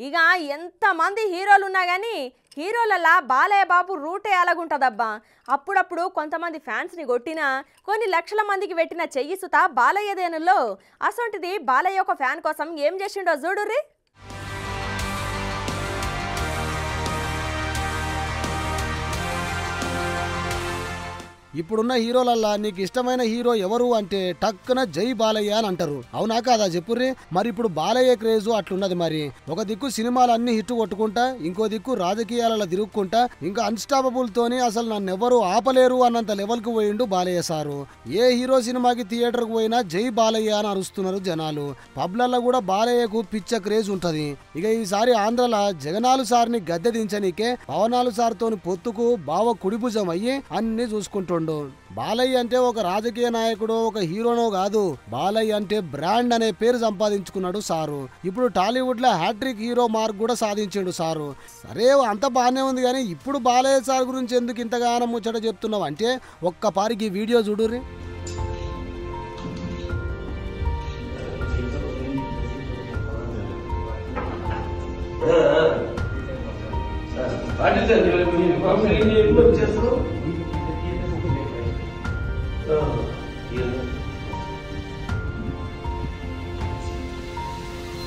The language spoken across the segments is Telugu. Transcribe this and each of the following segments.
ఇక ఎంతమంది హీరోలు ఉన్నా కానీ హీరోలలా బాలయ్య బాబు రూటే అలాగుంటుందబ్బా. అప్పుడప్పుడు కొంతమంది ఫ్యాన్స్ని కొట్టినా కొన్ని లక్షల మందికి పెట్టిన చెయ్యి సుత బాలయ్యదేనుల్లో. అసొంటిది బాలయ్య ఒక ఫ్యాన్ కోసం ఏం చేసిండో చూడుర్రి. ఇప్పుడున్న హీరోలల్లా నీకు ఇష్టమైన హీరో ఎవరు అంటే టక్కున జై బాలయ్య అని అంటారు. అవునా కాదా చెప్పుర్రి. మరి ఇప్పుడు బాలయ్య క్రేజు అట్లున్నది. మరి ఒక దిక్కు సినిమాలు అన్ని హిట్ కొట్టుకుంటా, ఇంకో దిక్కు రాజకీయాలలో తిరుగుకుంటా, ఇంకా అన్స్టాపబుల్ తోని అసలు నన్నెవరు ఆపలేరు అన్నంత లెవెల్ కు పోయిండు బాలయ్య సారు. ఏ హీరో సినిమాకి థియేటర్ కు పోయినా జై బాలయ్య అని అరుస్తున్నారు జనాలు. పబ్లల్లో కూడా బాలయ్యకు పిచ్చ క్రేజ్ ఉంటది. ఇక ఈసారి ఆంధ్రల జగనాలు సార్ని గద్దె దించనీకే పవనాలు సార్ తోని పొత్తుకు బావ కుడిభుజం అయ్యి అన్ని చూసుకుంటుండు. బాలయ్య అంటే ఒక రాజకీయ నాయకుడు, ఒక హీరోనో కాదు. బాలయ్య అంటే బ్రాండ్ అనే పేరు సంపాదించుకున్నాడు సారు. ఇప్పుడు టాలీవుడ్ లో హ్యాట్రిక్ హీరో మార్క్ కూడా సాధించాడు సారు. సరే అంత బాగానే ఉంది, కానీ ఇప్పుడు బాలయ్య సార్ గురించి ఎందుకు ఇంతగానో ముచ్చట చెప్తున్నావు అంటే ఒక్కపారికి వీడియో చూడుర్రి.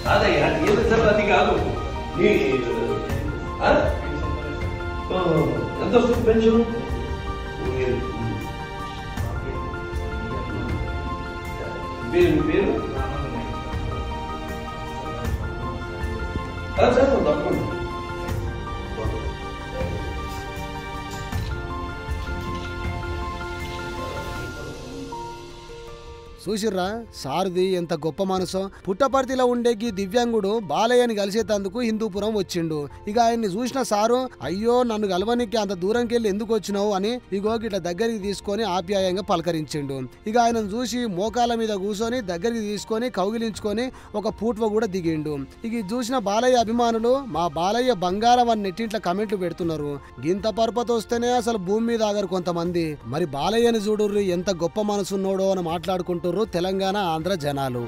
కాదయ్యా అది కాదు. ఎంత వస్తుంది పెన్షన్? పేరు పేరు తప్పకుండా. చూసిర్రా సారథి ఎంత గొప్ప మనసో. పుట్టపర్తిలో ఉండేకి దివ్యాంగుడు బాలయ్యని కలిసేటందుకు హిందూపురం వచ్చిండు. ఇక ఆయన్ని చూసిన సారు అయ్యో నన్ను కలవనికి అంత దూరంకి వెళ్ళి ఎందుకు వచ్చినావు అని ఇగోకి ఇట్లా దగ్గరికి తీసుకొని ఆప్యాయంగా పలకరించిండు. ఇక ఆయనను చూసి మోకాల మీద కూర్చొని దగ్గరికి తీసుకొని కౌగిలించుకొని ఒక పూట్వ కూడా దిగిండు. ఇక చూసిన బాలయ్య అభిమానులు మా బాలయ్య బంగారం అని నెట్టింట్ల కమెంట్లు పెడుతున్నారు. గింత పర్పత వస్తేనే అసలు భూమి మీద ఆగరు కొంతమంది. మరి బాలయ్యని చూడుర్రి ఎంత గొప్ప మనసున్నోడో అని మాట్లాడుకుంటారు తెలంగాణ ఆంధ్ర జనాలు.